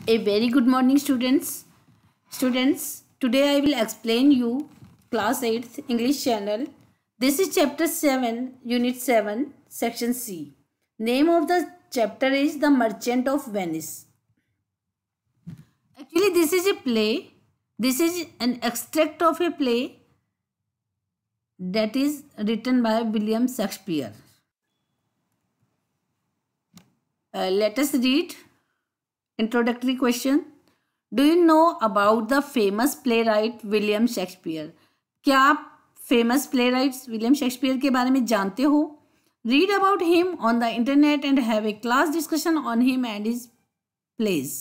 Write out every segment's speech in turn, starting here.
A very good morning, students. Today I will explain you class 8th English channel. This is chapter 7, unit 7, section C. Name of the chapter is The Merchant of Venice. Actually, this is a play. This is an extract of a play that is written by William Shakespeare. Let us read. Introductory question. Do you know about the famous playwright William Shakespeare? क्या आप famous playwright William Shakespeare के बारे में जानते हो? Read about him on the internet and have a class discussion on him and his plays.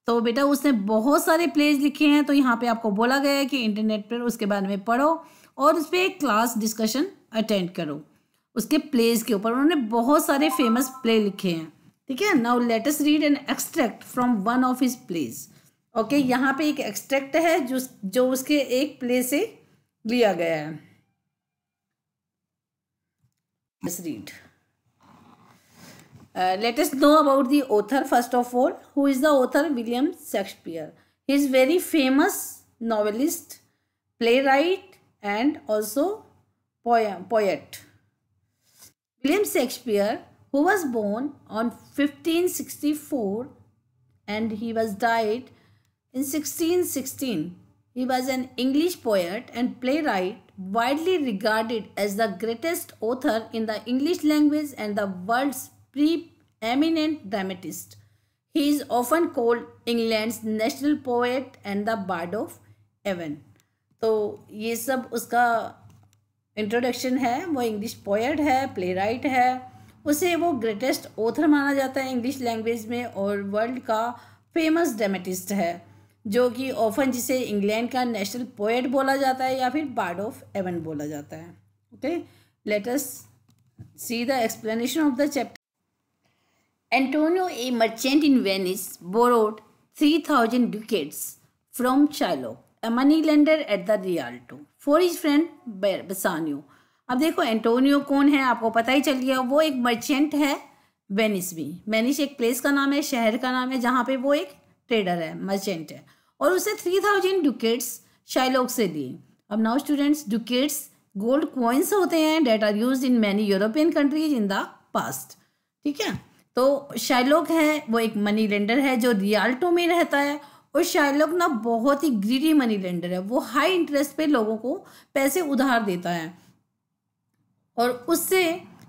तो बेटा उसने बहुत सारे प्लेज लिखे हैं, तो यहाँ पे आपको बोला गया है कि इंटरनेट पर उसके बारे में पढ़ो और उस पर एक क्लास डिस्कशन अटेंड करो उसके प्लेज के ऊपर. उन्होंने बहुत सारे फेमस प्ले लिखे हैं. ठीक है. Now let us read an extract from one of his plays. Okay, यहाँ पे एक एक्सट्रैक्ट है जो उसके एक प्ले से लिया गया है. Let's read. Let us know about the author first of all. Who is the author? William Shakespeare. He is very famous novelist, playwright, and also poet. William Shakespeare, who was born on 1564 and he was died in 1616. He was an English poet and playwright, widely regarded as the greatest author in the English language and the world's pre-eminent dramatist. He is often called England's national poet and the Bard of Avon. तो ये सब उसका introduction है. वो English poet है, play right है. उसे वो ग्रेटेस्ट ऑथर माना जाता है इंग्लिश लैंग्वेज में और वर्ल्ड का फेमस ड्रामेटिस्ट है, जो कि ऑफन जिसे इंग्लैंड का नेशनल पोएट बोला जाता है या फिर बार्ड ऑफ एवन बोला जाता है. Okay, let us see the explanation of the chapter. Antonio, a merchant in Venice, borrowed 3,000 ducats from Shylock, a moneylender at the Rialto, for his friend Bassanio. अब देखो एंटोनियो कौन है, आपको पता ही चल गया. वो एक मर्चेंट है वेनिस में. वेनिस एक प्लेस का नाम है, शहर का नाम है, जहाँ पे वो एक ट्रेडर है, मर्चेंट है. और उसे 3,000 डुकेट्स शाइलॉक से लिए. अब now students, ducats gold coins होते हैं that are used in many European countries in the past. ठीक है. तो शाइलॉक है वो एक मनी लेंडर है जो रियाल्टो में रहता है. और शाइलॉक ना बहुत ही ग्रीडी मनी लेंडर है. वो हाई इंटरेस्ट पे लोगों को पैसे उधार देता है. और उससे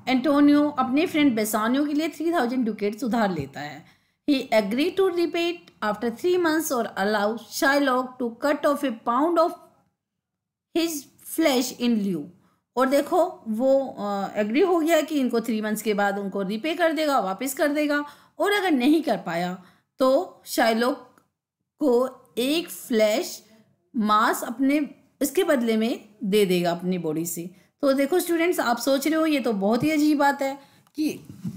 एंटोनियो अपने फ्रेंड बेसानियो के लिए 3,000 डुकेट्स उधार लेता है. He agree to repay it after 3 months और allow Shylock to cut off a pound of his flesh in lieu. और देखो वो एग्री हो गया कि इनको 3 months के बाद उनको रिपे कर देगा, वापस कर देगा. और अगर नहीं कर पाया तो शाइलॉक को एक फ्लैश मांस अपने इसके बदले में दे देगा अपनी बॉडी से. तो देखो स्टूडेंट्स, आप सोच रहे हो ये तो बहुत ही अजीब बात है कि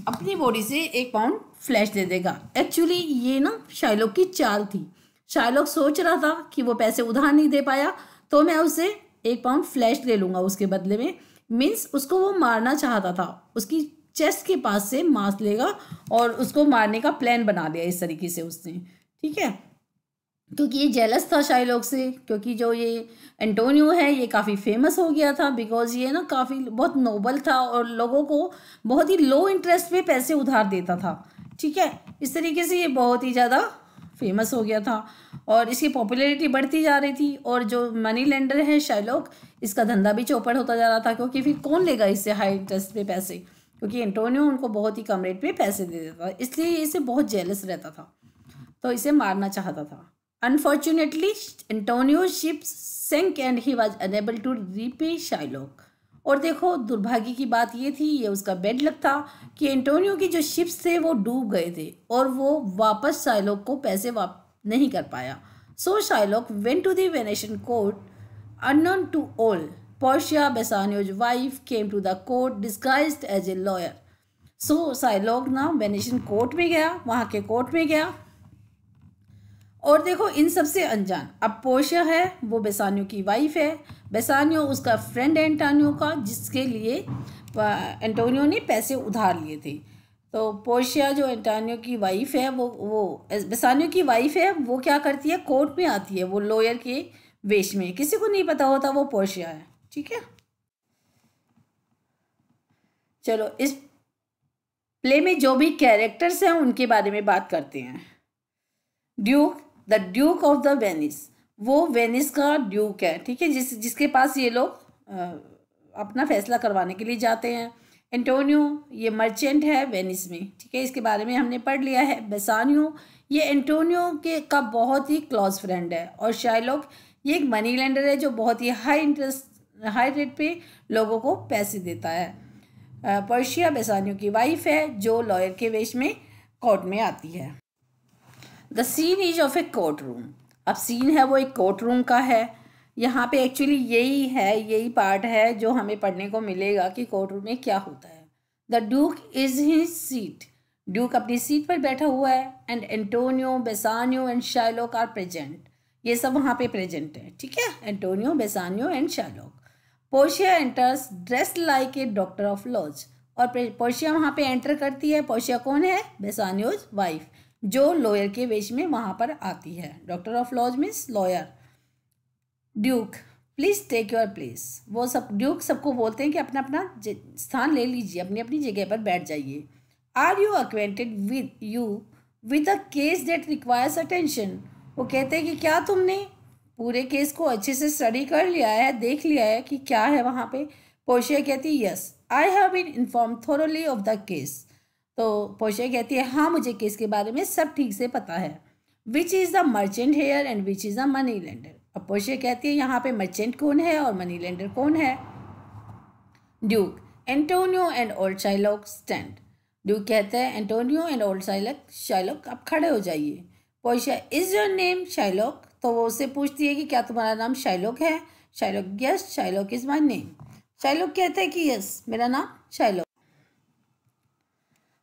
अपनी बॉडी से 1 pound फ्लैश दे देगा. एक्चुअली ये ना शाइलॉक की चाल थी. शाइलॉक सोच रहा था कि वो पैसे उधार नहीं दे पाया तो मैं उससे 1 pound फ्लैश ले लूँगा उसके बदले में. मीन्स उसको वो मारना चाहता था. उसकी चेस्ट के पास से मांस लेगा और उसको मारने का प्लान बना लिया इस तरीके से उसने. ठीक है. क्योंकि ये जेलस था शाइलॉक से, क्योंकि जो ये एंटोनियो है ये काफ़ी फेमस हो गया था बिकॉज ये ना काफ़ी बहुत नोबल था और लोगों को बहुत ही लो इंटरेस्ट पे पैसे उधार देता था. ठीक है. इस तरीके से ये बहुत ही ज़्यादा फेमस हो गया था और इसकी पॉपुलैरिटी बढ़ती जा रही थी. और जो मनी लेंडर है शाइलॉक, इसका धंधा भी चौपट होता जा रहा था, क्योंकि फिर कौन लेगा इससे हाई इंटरेस्ट पे पैसे, क्योंकि एंटोनियो उनको बहुत ही कम रेट पे पैसे दे देता था. इसलिए ये इसे बहुत जेलस रहता था, तो इसे मारना चाहता था. Unfortunately, Antonio's ship sank and he was unable to repay Shylock. और देखो दुर्भाग्य की बात ये थी, ये उसका बेड लक था कि एंटोनियो की जो शिप्स थे वो डूब गए थे और वो वापस शाइलॉक को पैसे नहीं कर पाया. सो Shylock went to the Venetian court unknown to all. Portia, Bassanio's wife, came to the court disguised as a lawyer. So Shylock ना वेनेशियन कोर्ट में गया, वहाँ के कोर्ट में गया और देखो इन सब से अनजान. अब पोर्शिया है वो बेसानियो की वाइफ है. बेसानियो उसका फ्रेंड है एंटोनियो का, जिसके लिए एंटोनियो ने पैसे उधार लिए थे. तो पोर्शिया जो एंटोनियो की वाइफ है वो बेसानियो की वाइफ है, वो क्या करती है, कोर्ट में आती है, वो लॉयर के वेश में, किसी को नहीं पता होता वो पोर्शिया है। ठीक है, चलो इस प्ले में जो भी कैरेक्टर्स हैं उनके बारे में बात करते हैं। Duke, the Duke of the Venice, वो वेनिस का ड्यूक है। ठीक है, जिसके पास ये लोग अपना फैसला करवाने के लिए जाते हैं। एंटोनियो ये मर्चेंट है वेनिस में। ठीक है, इसके बारे में हमने पढ़ लिया है। बेसानियो ये एंटोनियो के का बहुत ही क्लोज फ्रेंड है। और शाइलॉक ये एक मनी लेंडर है जो बहुत ही हाई रेट पे लोगों को पैसे देता है। पोर्शिया बेसानियो की वाइफ है जो लॉयर के वेश में कोर्ट में आती है। The scene is of a court room, अब सीन है वो एक कोर्ट रूम का है। यहाँ पे एक्चुअली यही पार्ट है जो हमें पढ़ने को मिलेगा कि कोर्ट रूम में क्या होता है। The duke is his seat, duke अपनी सीट पर बैठा हुआ है। And Antonio, Bassanio and Shylock are present, ये सब वहाँ पे प्रेजेंट है। ठीक है, Antonio, Bassanio and Shylock. Portia enters dressed like a doctor of laws, और पोर्शिया वहाँ पे एंटर करती है। पोर्शिया कौन है, बेसानियोज वाइफ, जो लॉयर के वेश में वहाँ पर आती है। Doctor of laws means lawyer. Duke please take your place, वो सब ड्यूक सबको बोलते हैं कि अपना अपना स्थान ले लीजिए, अपनी अपनी जगह पर बैठ जाइए। Are you acquainted with a case that requires attention, वो कहते हैं कि क्या तुमने पूरे केस को अच्छे से स्टडी कर लिया है, देख लिया है कि क्या है वहाँ पे। पोर्शिया कहती है yes I have been inform thoroughly of the case, तो पोर्शिया कहती है हाँ मुझे केस के बारे में सब ठीक से पता है। Which is the merchant here and which is the money lender, अब पोर्शिया कहती है यहाँ पे मर्चेंट कौन है और मनी लेंडर कौन है। Duke, Antonio and old Shylock stand, Duke कहते हैं एंटोनियो एंड ओल्ड शाइलॉक आप खड़े हो जाइए। Portia is your name Shylock, तो वो उससे पूछती है कि क्या तुम्हारा नाम शाइलॉक है। Shylock yes Shylock is my name, Shylock कहते हैं कि यस मेरा नाम Shylock.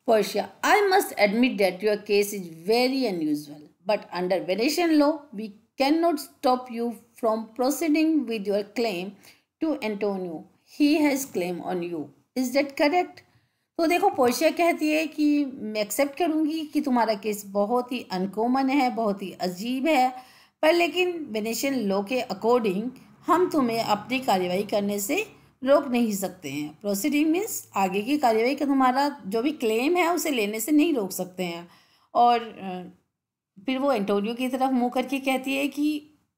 Portia, I must admit that your case is very unusual, but under Venetian law we can not stop you from proceeding with your claim to Antonio, he has claim on you, is that correct. तो देखो Portia कहती है कि मैं accept करूँगी कि तुम्हारा case बहुत ही अनकॉमन है, बहुत ही अजीब है, पर लेकिन वेनेशियन लॉ के अकॉर्डिंग हम तुम्हें अपनी कार्यवाही करने से रोक नहीं सकते हैं। प्रोसीडिंग मीन्स आगे की कार्यवाही का तुम्हारा जो भी क्लेम है उसे लेने से नहीं रोक सकते हैं। और फिर वो एंटोनियो की तरफ मुँह करके कहती है कि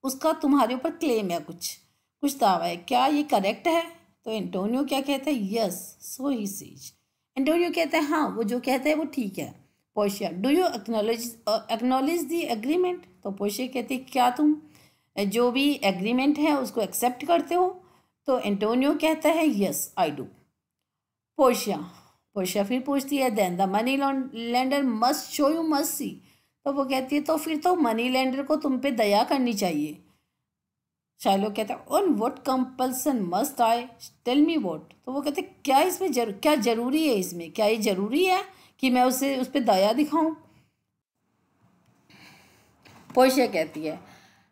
उसका तुम्हारे ऊपर क्लेम है, कुछ दावा है, क्या ये करेक्ट है। तो एंटोनियो क्या कहता है yes so he says, Antonio कहता है हाँ वो जो कहता है वो ठीक है। Portia, do you acknowledge the agreement, तो पोर्शिया कहती है क्या तुम जो भी एग्रीमेंट है उसको एक्सेप्ट करते हो। तो एंटोनियो कहता है यस आई डू। पोर्शिया फिर पूछती है then the money lender must show you mercy, तो वो कहती है तो फिर तो मनी लेंडर को तुम पे दया करनी चाहिए। शाइलॉक कहता है on what compulsion must I tell me what, तो वो कहते क्या इसमें क्या जरूरी है, इसमें क्या ये जरूरी है कि मैं उस पर दया दिखाऊं। पोर्शिया कहती है,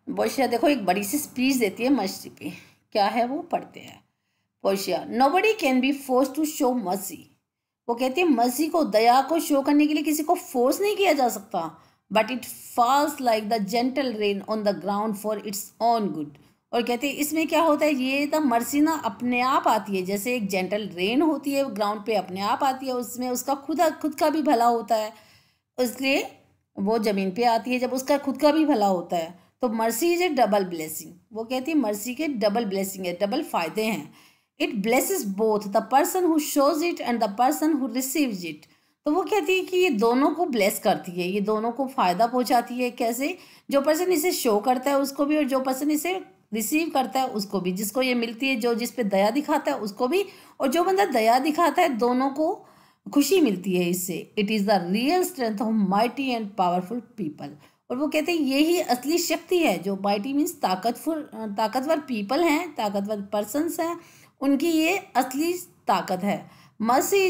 पोर्शिया देखो एक बड़ी सी स्पीच देती है मर्सी पे, क्या है वो पढ़ते हैं। Portia, nobody can be force to show mercy, वो कहती है मर्सी को, दया को शो करने के लिए किसी को फोर्स नहीं किया जा सकता, but it falls like the gentle rain on the ground for its own good, और कहते हैं इसमें क्या होता है, ये द मर्सी ना अपने आप आती है, जैसे एक जेंटल रेन होती है ग्राउंड पे अपने आप आती है, उसमें उसका खुद का भी भला होता है, इसलिए वो ज़मीन पे आती है जब उसका खुद का भी भला होता है। तो mercy is A double blessing, वो कहती है मर्सी के डबल ब्लेसिंग है, डबल फायदे हैं। It blesses both the person who shows it and the person who receives it, तो वो कहती है कि ये दोनों को ब्लेस करती है, ये दोनों को फ़ायदा पहुंचाती है। कैसे, जो पर्सन इसे शो करता है उसको भी और जो पर्सन इसे रिसीव करता है उसको भी, जिसको ये मिलती है, जो जिस पे दया दिखाता है उसको भी, और जो बंदा दया दिखाता है दोनों को खुशी मिलती है इससे। It is the real strength of mighty and powerful people, और वो कहते हैं यही असली शक्ति है, जो माइटी मीन्स ताकतवर पीपल हैं, ताकतवर पर्सन्स हैं, उनकी ये असली ताकत है। Mercy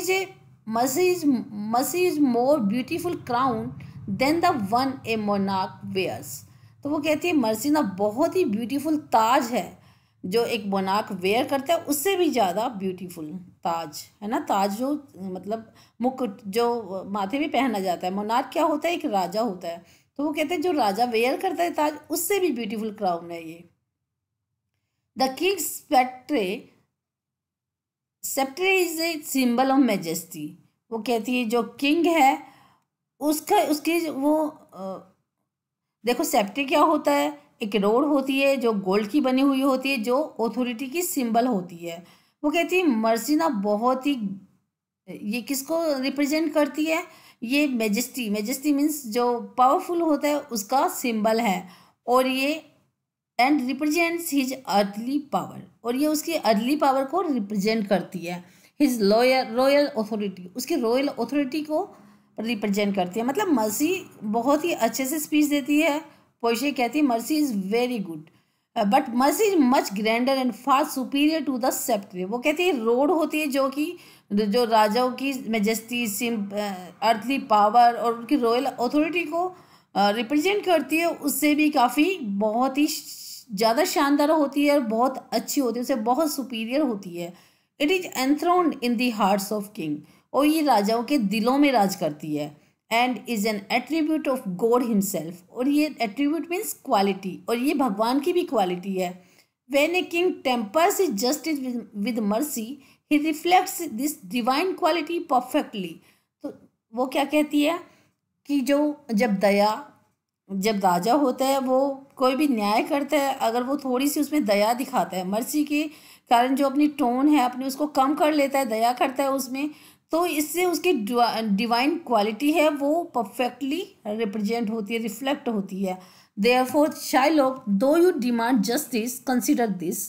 is more beautiful crown than the one a monarch wears, तो वो कहती है मर्सी ना बहुत ही ब्यूटीफुल ताज है जो एक मोनार्क वेयर करता है उससे भी ज़्यादा ब्यूटीफुल ताज है ना। ताज जो मतलब मुकुट जो माथे पे पहना जाता है, मोनार्क क्या होता है, एक राजा होता है, तो वो कहते हैं जो राजा वेयर करता है ताज उससे भी ब्यूटीफुल क्राउन है ये। The king's spectre sceptre is a symbol of majesty. वो कहती है जो किंग है उसका उसकी वो देखो सेप्टर क्या होता है, एक रोड होती है जो गोल्ड की बनी हुई होती है, जो ऑथोरिटी की सिंबल होती है। वो कहती है मर्सी ना बहुत ही, ये किसको रिप्रेजेंट करती है, ये मेजेस्टी, मेजेस्टी मीन्स जो पावरफुल होता है उसका सिंबल है, और ये and represents his earthly power, और ये उसकी अर्थली पावर को रिप्रेजेंट करती है। हिज रॉयल अथॉरिटी, उसकी रॉयल अथॉरिटी को रिप्रेजेंट करती है। मतलब मर्सी बहुत ही अच्छे से स्पीच देती है। पोर्शिया कहती है mercy is very good but mercy is much grander and far superior to the sceptre. वो कहती है रोड होती है जो कि जो राजाओं की मेजेस्टी, अर्थली पावर और उनकी रॉयल अथॉरिटी को रिप्रेजेंट करती है, उससे भी काफ़ी बहुत ही ज़्यादा शानदार होती है और बहुत अच्छी होती है, उससे बहुत सुपीरियर होती है। It is enthroned in the hearts of king, और ये राजाओं के दिलों में राज करती है। And is an attribute of God himself, और ये एट्रीब्यूट मीन्स क्वालिटी, और ये भगवान की भी क्वालिटी है। When a king tempers is justice with mercy he reflects this divine quality perfectly. तो वो क्या कहती है कि जो जब राजा होता है वो कोई भी न्याय करता है, अगर वो थोड़ी सी उसमें दया दिखाता है, मर्सी के कारण जो अपनी टोन है अपनी उसको कम कर लेता है, दया करता है उसमें, तो इससे उसकी डिवाइन क्वालिटी है वो परफेक्टली रिप्रेजेंट होती है, रिफ्लेक्ट होती है। देयरफॉर शाइलॉक दो you demand justice consider this.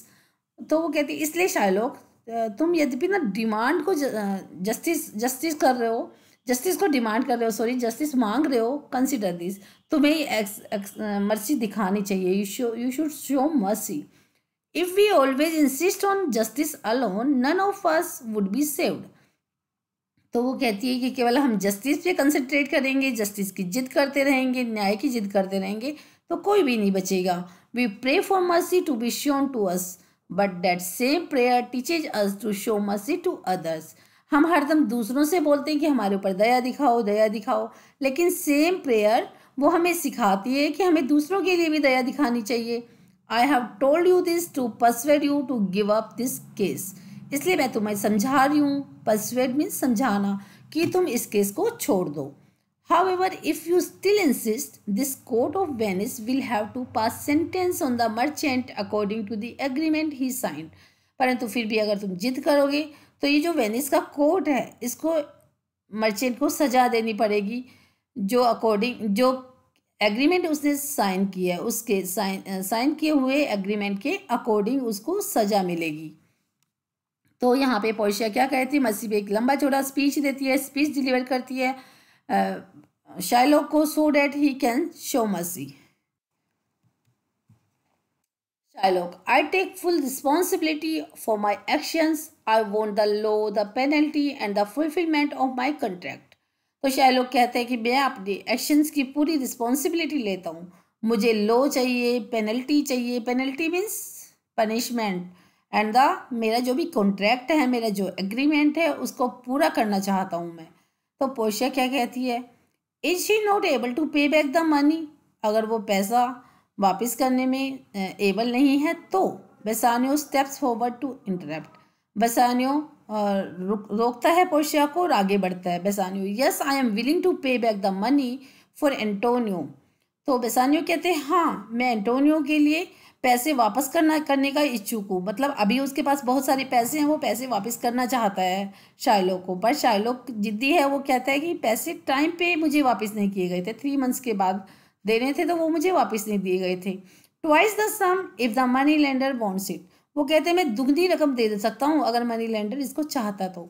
तो वो कहती है इसलिए शाइलॉक तुम यद्यपि ना डिमांड को जस्टिस कर रहे हो, जस्टिस को डिमांड कर रहे हो, सॉरी जस्टिस मांग रहे हो, कंसिडर दिस, तुम्हें मर्सी दिखानी चाहिए, you should show mercy. If we always insist on justice alone none of us would be saved. तो वो कहती है कि केवल हम जस्टिस पे कंसंट्रेट करेंगे, जस्टिस की जिद करते रहेंगे, न्याय की जिद करते रहेंगे, तो कोई भी नहीं बचेगा। We pray for mercy to be shown to us but that same prayer teaches us to show mercy to others. हम हरदम दूसरों से बोलते हैं कि हमारे ऊपर दया दिखाओ, दया दिखाओ, लेकिन सेम प्रेयर वो हमें सिखाती है कि हमें दूसरों के लिए भी दया दिखानी चाहिए। I have told you this to persuade you to give up this case. इसलिए मैं तुम्हें समझा रही हूँ, परसुएड मीन्स समझाना, कि तुम इस केस को छोड़ दो। However, if you still insist, this court of Venice will have to pass sentence on the merchant according to the agreement he signed. परंतु फिर भी अगर तुम जिद करोगे तो ये जो वेनिस का कोर्ट है इसको मर्चेंट को सजा देनी पड़ेगी, जो जो एग्रीमेंट उसने साइन किया है उसके साइन किए हुए एग्रीमेंट के अकॉर्डिंग उसको सजा मिलेगी। तो यहाँ पे पोर्शिया क्या कहती है, मर्सी पे एक लंबा चौड़ा स्पीच देती है, स्पीच डिलीवर करती है शाइलॉक को, so that he can show mercy. Shylock, I take full responsibility for my actions. I want the law, the penalty and the fulfillment of my contract. तो शाइलॉक कहते हैं कि मैं अपने एक्शंस की पूरी रिस्पॉन्सिबिलिटी लेता हूँ, मुझे लॉ चाहिए, पेनल्टी चाहिए, penalty means punishment, and the मेरा जो भी कॉन्ट्रैक्ट है, मेरा जो एग्रीमेंट है उसको पूरा करना चाहता हूँ मैं। तो पोर्शिया क्या कहती है, is she not able to pay back the money, अगर वो पैसा वापस करने में एबल नहीं है तो Bassanio steps forward to interrupt. Bassanio रोकता है पोर्शिया को और आगे बढ़ता है। Bassanio, yes I am willing to pay back the money for Antonio. तो बेसानियो कहते हैं हाँ मैं एंटोनियो के लिए पैसे वापस करने का इच्छुक हूँ, मतलब अभी उसके पास बहुत सारे पैसे हैं, वो पैसे वापस करना चाहता है शाइलॉक को, पर शाइलॉक जिद्दी है, वो कहता है कि पैसे टाइम पे मुझे वापस नहीं किए गए थे, 3 मंथ्स के बाद देने थे तो वो मुझे वापस नहीं दिए गए थे। Twice the sum if the money lender wants it, वो कहते हैं मैं दुगनी रकम दे सकता हूँ अगर मनी लेंडर इसको चाहता तो।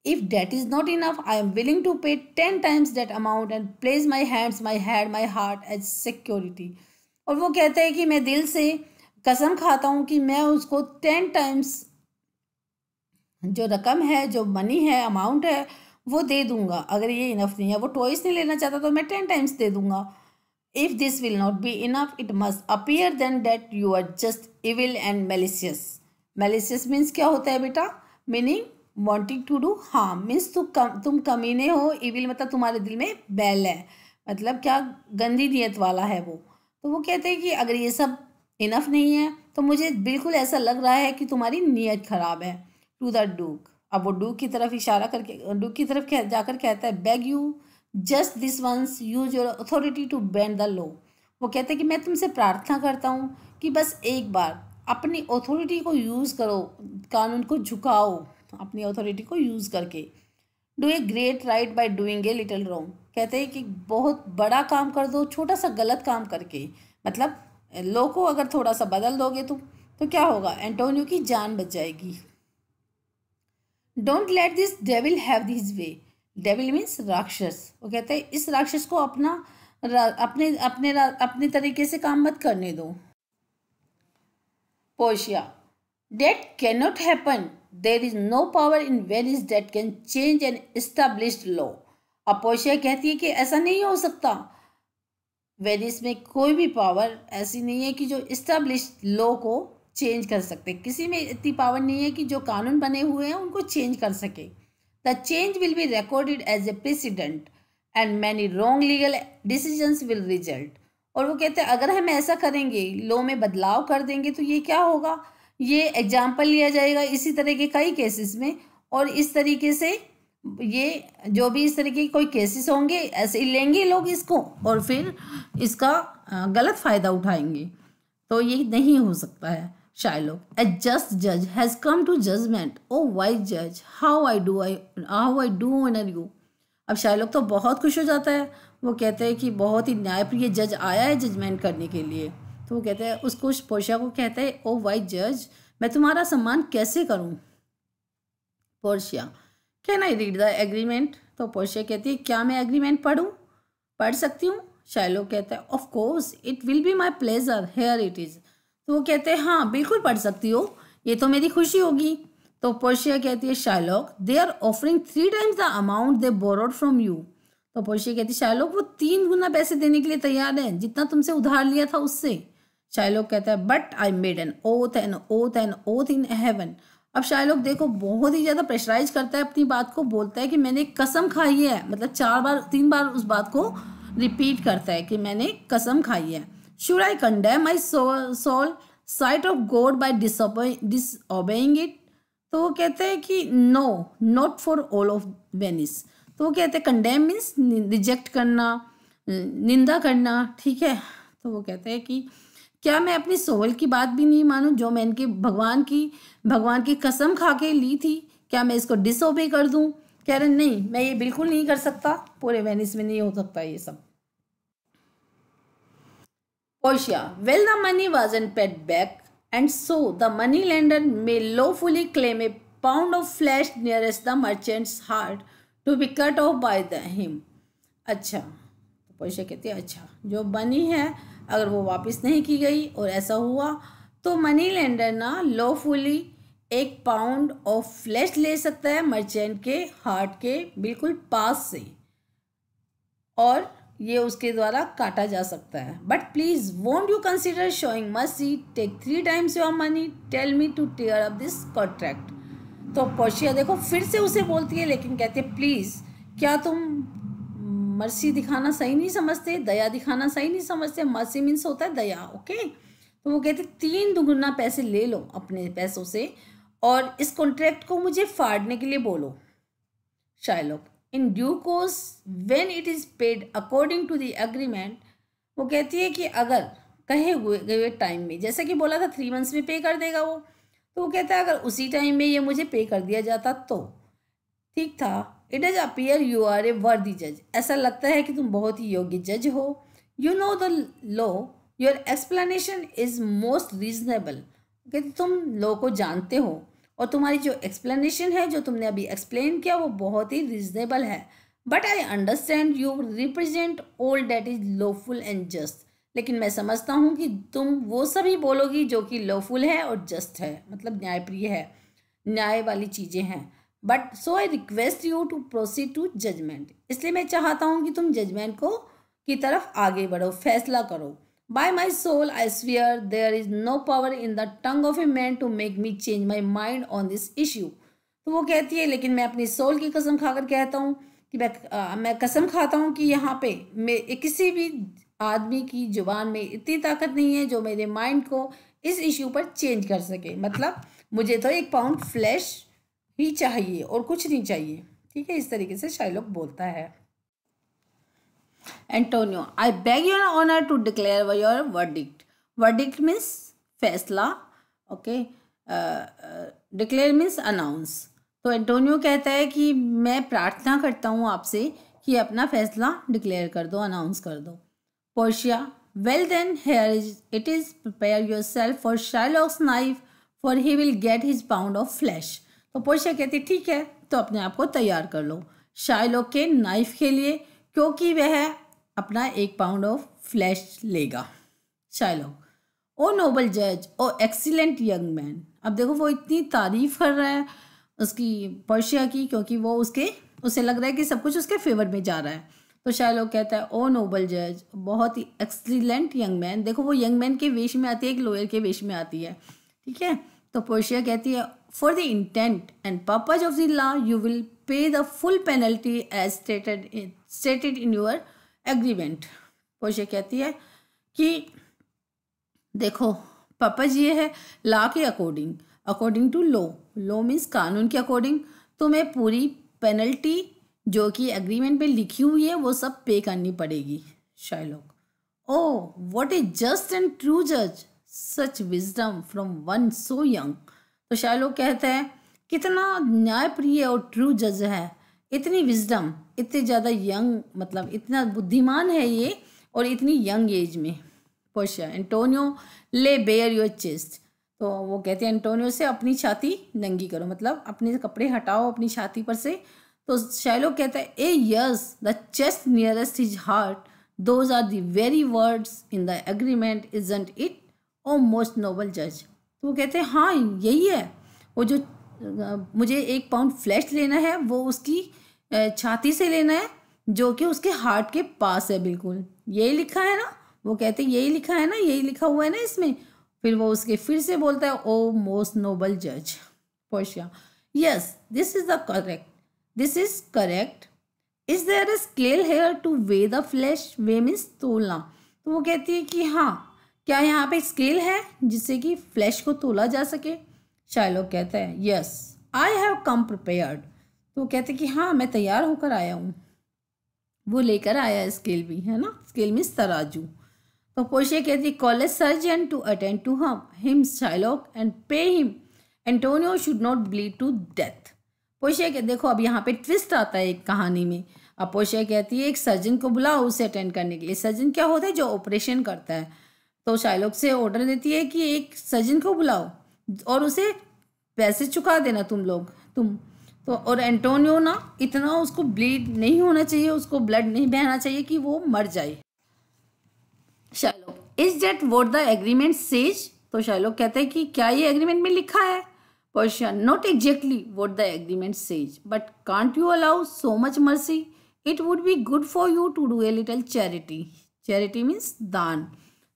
If that is not enough I am willing to pay 10 times that amount and place my hands, my head, my heart as security. और वो कहते हैं कि मैं दिल से कसम खाता हूँ कि मैं उसको 10 times जो रकम है, जो मनी है, अमाउंट है, वो दे दूंगा। अगर ये इनफ नहीं है, वो टॉयस नहीं लेना चाहता तो मैं 10 times दे दूंगा। If this will not be enough it must appear then that you are just evil and malicious. Malicious means क्या होता है बेटा? Meaning wanting to do harm, means तुम कमीने हो। इविल मतलब तुम्हारे दिल में बैल है, मतलब क्या गंदी नीयत वाला है वो। तो वो कहते हैं कि अगर ये सब इनफ नहीं है तो मुझे बिल्कुल ऐसा लग रहा है कि तुम्हारी नीयत खराब है। टू द डूक, अब वो डूक की तरफ इशारा करके डूक की तरफ जाकर कहता है beg you just this once use your authority to bend the law. वो कहते हैं कि मैं तुमसे प्रार्थना करता हूँ कि बस एक बार अपनी अथॉरिटी को यूज़ करो, कानून को झुकाओ अपनी अथॉरिटी को यूज़ करके। Do a great right by doing a little wrong, कहते हैं कि बहुत बड़ा काम कर दो छोटा सा गलत काम करके, मतलब लॉ को अगर थोड़ा सा बदल दोगे तुम तो क्या होगा? एंटोनियो की जान बच जाएगी। Don't let this devil have this way, devil means राक्षस। वो कहते हैं इस राक्षस को अपने तरीके से काम मत करने दो। Portia, that can not happen, there is no power in Venice that can change an established law. अब पोर्शिया कहती है कि ऐसा नहीं हो सकता, वेनिस में कोई भी पावर ऐसी नहीं है कि जो एस्टैब्लिश्ड लॉ को चेंज कर सकते। किसी में इतनी पावर नहीं है कि जो कानून बने हुए हैं उनको चेंज कर सके। The change will be recorded as a president and many wrong legal decisions will result. और वो कहते हैं अगर हम ऐसा करेंगे, लॉ में बदलाव कर देंगे तो ये क्या होगा? ये एग्जाम्पल लिया जाएगा इसी तरह के कई केसेस में, और इस तरीके से ये जो भी इस तरीके के कोई केसेस होंगे ऐसे ही लेंगे लोग इसको और फिर इसका गलत फ़ायदा उठाएंगे। तो ये नहीं हो सकता है। Shylock, a just judge has come to judgment. Oh wise judge, how I do honor you. अब शाइलॉक तो बहुत खुश हो जाता है। वो कहते हैं कि बहुत ही न्यायप्रिय जज आया है जजमेंट करने के लिए। तो वो कहते हैं उसको पोर्शिया को कहते हैं ओ वाइज जज, मैं तुम्हारा सम्मान कैसे करूं? Portia, can I read the agreement? तो पोर्शिया कहती है क्या मैं एग्रीमेंट पढ़ सकती हूँ? शाइलॉक कहता है of course it will be my pleasure, here it is. तो वो कहते हैं हाँ बिल्कुल पढ़ सकती हो, ये तो मेरी खुशी होगी। तो पोर्शिया कहती है Shylock they are offering 3 times the amount they borrowed from you. तो पोर्शिया कहती है शाइलॉक वो 3 गुना पैसे देने के लिए तैयार है जितना तुमसे उधार लिया था उससे। शाइलॉक कहता है but I made an oath in heaven. अब शाइलॉक देखो बहुत ही ज़्यादा प्रेशराइज करता है अपनी बात को, बोलता है कि मैंने कसम खाई है, मतलब 3 बार उस बात को रिपीट करता है कि मैंने कसम खाई है। Should I condemn my soul sight of God by disobeying it? तो वो कहते हैं कि no, not for all of Venice। तो वो कहते हैं condemn means रिजेक्ट करना, निंदा करना, ठीक है। तो वो कहते हैं कि क्या मैं अपनी सोल की बात भी नहीं मानूं जो मैं इनके भगवान की कसम खा के ली थी? क्या मैं इसको डिसओबे कर दूं? कह रहे नहीं, मैं ये बिल्कुल नहीं कर सकता, पूरे वेनिस में नहीं हो सकता ये सब। Portia, well the money wasn't paid back and so the money lender may lawfully claim a pound of flesh nearest the merchant's heart to be cut off by him. अच्छा, तो पोर्शिया कहती है अच्छा जो मनी है अगर वो वापस नहीं की गई और ऐसा हुआ तो मनी लेंडर ना लॉफुली 1 पाउंड ऑफ फ्लैश ले सकता है मर्चेंट के हार्ट के बिल्कुल पास से और ये उसके द्वारा काटा जा सकता है। But please won't you consider showing mercy, take 3 times your money, tell me to tear up this contract. तो पोर्शिया देखो फिर से उसे बोलती है लेकिन कहते हैं प्लीज क्या तुम मर्सी दिखाना सही नहीं समझते, दया दिखाना सही नहीं समझते? मर्सी मीन्स होता है दया, ओके। तो वो कहते 3 दुगुना पैसे ले लो अपने पैसों से और इस कॉन्ट्रैक्ट को मुझे फाड़ने के लिए बोलो। Shylock, in due course when it is paid according to the agreement. वो कहती है कि अगर कहे हुए टाइम में, जैसे कि बोला था 3 months में पे कर देगा वो, तो वो कहता है अगर उसी टाइम में ये मुझे पे कर दिया जाता तो ठीक था। It does appear you are a worthy जज, ऐसा लगता है कि तुम बहुत ही योग्य जज हो। You know the law, your explanation is most reasonable. कहते तुम लॉ को जानते हो और तुम्हारी जो एक्सप्लेनेशन है जो तुमने अभी एक्सप्लेन किया वो बहुत ही रीजनेबल है। But I understand you represent all that is lawful and just. लेकिन मैं समझता हूँ कि तुम वो सभी बोलोगी जो कि लॉफुल है और जस्ट है, मतलब न्यायप्रिय है, न्याय वाली चीज़ें हैं। But so I request you to proceed to judgement, इसलिए मैं चाहता हूँ कि तुम जजमेंट को की तरफ आगे बढ़ो, फैसला करो। By my soul I swear there is no power in the tongue of a man to make me change my mind on this issue. तो वो कहती है लेकिन मैं अपनी सोल की कसम खाकर कहता हूँ कि मैं कसम खाता हूँ कि यहाँ पे किसी भी आदमी की जुबान में इतनी ताकत नहीं है जो मेरे माइंड को इस इश्यू पर चेंज कर सके। मतलब मुझे तो 1 पाउंड फ्लैश ही चाहिए और कुछ नहीं चाहिए। ठीक है, इस तरीके से शाइलॉक बोलता है। Antonio, I beg your honour to declare your verdict. Verdict means फैसला, ओके, डिक्लेयर मीन्स अनाउंस। तो एंटोनियो कहता है कि मैं प्रार्थना करता हूँ आपसे कि अपना फैसला डिक्लेयर कर दो, अनाउंस कर दो। Portia, well then here it is, prepare your self for Shylock's knife for he will get his pound of flesh. तो पोर्शिया कहती ठीक है, तो अपने आप को तैयार कर लो शाइलॉक के नाइफ के लिए, क्योंकि वह अपना 1 पाउंड ऑफ फ्लैश लेगा। शाइलॉक, ओ नोबल जज, ओ एक्सीलेंट यंग मैन। अब देखो वो इतनी तारीफ कर रहा है उसकी, पोर्शिया की, क्योंकि वो उसे लग रहा है कि सब कुछ उसके फेवर में जा रहा है। तो शाइलॉक कहता है ओ नोबल जज, बहुत ही एक्सीलेंट यंग मैन। देखो वो यंग मैन के वेश में आती है, एक लॉयर के वेश में आती है। ठीक है, तो पोर्शिया कहती है for the intent and purpose of the law you will pay the full penalty as stated in your agreement. Portia कहती है कि देखो पर्पज ये है लॉ के according, according to law means कानून के अकॉर्डिंग तुम्हें पूरी पेनल्टी जो कि एग्रीमेंट में लिखी हुई है वो सब पे करनी पड़ेगी। Shylock, O what is just and true जज, such wisdom from one so young. तो शाइलॉक कहता है कितना न्यायप्रिय और ट्रू जज है, इतनी विजडम, इतने ज़्यादा यंग, मतलब इतना बुद्धिमान है ये और इतनी यंग एज में। पोर्शिया, एंटोनियो ले बेयर योर चेस्ट। तो वो कहते हैं एंटोनियो से अपनी छाती नंगी करो, मतलब अपने कपड़े हटाओ अपनी छाती पर से। तो शाइलॉक कहता है ah yes the chest nearest his heart, those are the very words in the agreement, isn't it O most noble जज। तो वो कहते हैं हाँ यही है, वो जो मुझे 1 पाउंड फ्लैश लेना है वो उसकी छाती से लेना है जो कि उसके हार्ट के पास है, बिल्कुल यही लिखा है ना। वो कहते हैं यही लिखा है ना, यही लिखा हुआ है ना इसमें। फिर वो उसके फिर से बोलता है ओ मोस्ट नोबल जज। Portia, yes this is the correct, this is correct, is there a scale here to weigh the flesh, weigh means तोलना। तो वो कहती है कि हाँ क्या यहाँ पे स्केल है जिससे कि फ्लैश को तोला जा सके। शाइलॉक कहता है yes I have come prepared. तो वो कहते हैं कि हाँ मैं तैयार होकर आया हूँ। वो लेकर आया है स्केल भी, है ना, स्केल मीन्स तराजू। तो पोर्शिया कहती है call a surgeon to attend to him Shylock and pay him, Antonio should not bleed to death. Portia कहती देखो अब यहाँ पे ट्विस्ट आता है एक कहानी में। अब पोर्शिया कहती है एक सर्जन को बुलाओ उसे अटेंड करने के लिए। सर्जन क्या होता है, जो ऑपरेशन करता है। तो शाइलॉक से ऑर्डर देती है कि एक सर्जन को बुलाओ और उसे पैसे चुका देना तुम तो। और एंटोनियो ना इतना उसको ब्लीड नहीं होना चाहिए, उसको ब्लड नहीं बहना चाहिए कि वो मर जाए। Shylock, is that what the agreement says. तो शाइलॉक कहते हैं कि क्या ये एग्रीमेंट में लिखा है। Portia, not exactly what the agreement says but can't you allow so much mercy, it would be good for you to do a little charity. Charity means दान।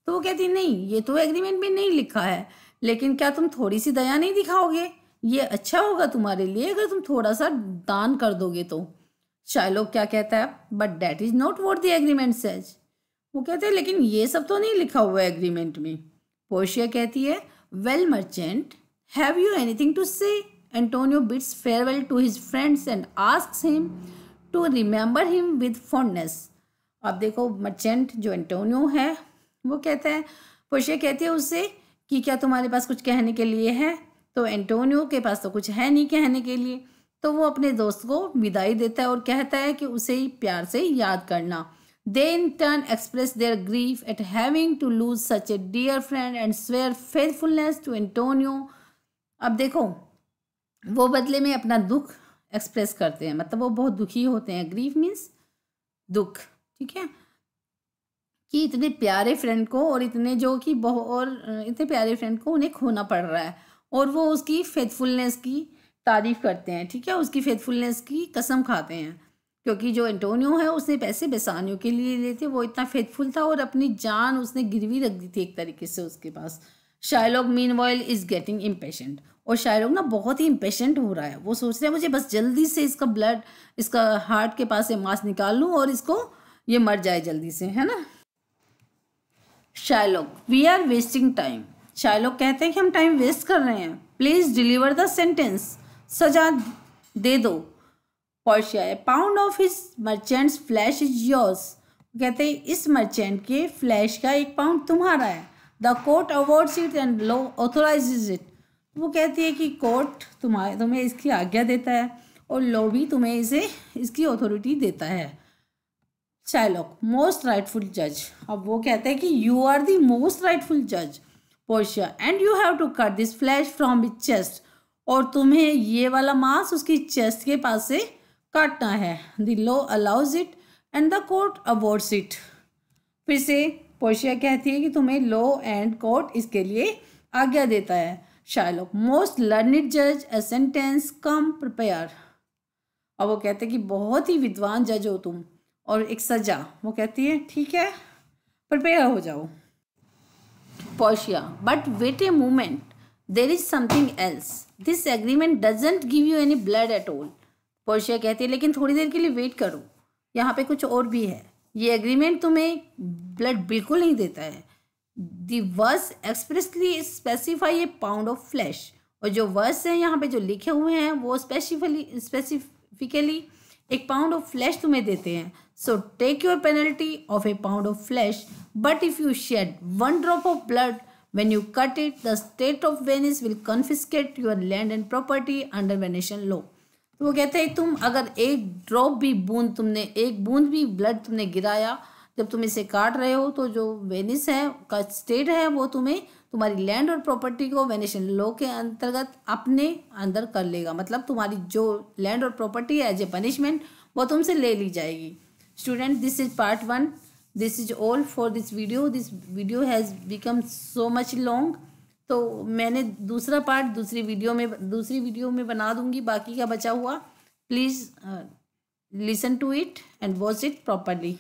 तो वो कहती नहीं ये तो एग्रीमेंट में नहीं लिखा है, लेकिन क्या तुम थोड़ी सी दया नहीं दिखाओगे, ये अच्छा होगा तुम्हारे लिए अगर तुम थोड़ा सा दान कर दोगे तो। शाइलॉक क्या कहता है, but that is not what the agreement says. वो कहते हैं लेकिन ये सब तो नहीं लिखा हुआ है एग्रीमेंट में। पोर्शिया कहती है well merchant, have you anything to say. Antonio bids farewell to his friends and asks him to remember him with fondness. अब देखो मर्चेंट जो एंटोनियो है वो कहता है, पोर्शिया कहती है उससे कि क्या तुम्हारे पास कुछ कहने के लिए है। तो एंटोनियो के पास तो कुछ है नहीं कहने के लिए, तो वो अपने दोस्त को विदाई देता है और कहता है कि उसे ही प्यार से याद करना। They in turn express their grief at having to lose such a dear friend and swear faithfulness to Antonio। अब देखो वो बदले में अपना दुख एक्सप्रेस करते हैं, मतलब वो बहुत दुखी होते हैं। ग्रीफ मीन्स दुख, ठीक है, कि इतने प्यारे फ्रेंड को और इतने प्यारे फ्रेंड को उन्हें खोना पड़ रहा है, और वो उसकी फेथफुलनेस की तारीफ करते हैं, ठीक है, उसकी फेथफुलनेस की कसम खाते हैं। क्योंकि जो एंटोनियो है उसने पैसे बेसानियो के लिए लिए थे, वो इतना फेथफुल था और अपनी जान उसने गिरवी रख दी थी एक तरीके से उसके पास। Shylock meanwhile is getting impatient, और शाइलॉक ना बहुत ही इम्पेशेंट हो रहा है, वो सोच रहा है मुझे बस जल्दी से इसका ब्लड, इसका हार्ट के पास से मांस निकाल लूँ और इसको ये मर जाए जल्दी से, है ना। Shylock, we are wasting time. Shylock कहते हैं कि हम टाइम वेस्ट कर रहे हैं। प्लीज डिलीवर द सेंटेंस, सजा दे दो। Portia, A pound of his merchants flash is yours. कहते हैं इस मर्चेंट के फ्लैश का 1 पाउंड तुम्हारा है। The court awards it and law authorises it. वो कहती है कि कोर्ट तुम्हें इसकी आज्ञा देता है और लॉ भी तुम्हें इसकी अथॉरिटी देता है। शाइलॉक, मोस्ट राइटफुल जज। अब वो कहते हैं कि you are the most rightful जज। Portia, and you have to cut this flesh from his chest. और तुम्हें ये वाला मांस उसकी चेस्ट के पास से काटना है। The law allows it and the court awards it. फिर से पोर्शिया कहती है कि तुम्हें लॉ एंड कोर्ट इसके लिए आज्ञा देता है। शाइलॉक, मोस्ट लर्निड जज, अ सेंटेंस कम प्रिपेयर। और वो कहते हैं कि बहुत ही विद्वान जज हो तुम, और एक सजा। वो कहती है ठीक है, प्रिपेयर हो जाओ। Portia, but wait a moment, there is something else. This agreement doesn't give you any blood at all. Portia कहती है लेकिन थोड़ी देर के लिए वेट करो, यहाँ पे कुछ और भी है। ये एग्रीमेंट तुम्हें ब्लड बिल्कुल नहीं देता है। The words expressly specify a pound of flesh. और जो वर्स हैं यहाँ पे जो लिखे हुए हैं वो स्पेसिफिकली 1 पाउंड ऑफ फ्लैश तुम्हें देते हैं। So take your penalty of a pound of flesh, but if you shed 1 drop of blood when you cut it, the state of Venice will confiscate your land and property under Venetian law। तो वो कहते हैं तुम अगर एक बूंद भी blood तुमने गिराया जब तुम इसे काट रहे हो, तो जो वेनिस है का स्टेट है वो तुम्हें तुम्हारी लैंड और प्रॉपर्टी को वेनेशियन लॉ के अंतर्गत अपने अंदर कर लेगा। मतलब तुम्हारी जो लैंड और प्रॉपर्टी है एज ए पनिशमेंट वो तुमसे ले ली जाएगी। Student, this is part 1। This is all for this video. This video has become so much long, तो मैंने दूसरा पार्ट दूसरी वीडियो में बना दूंगी बाकी का बचा हुआ। Please listen to it and watch it properly.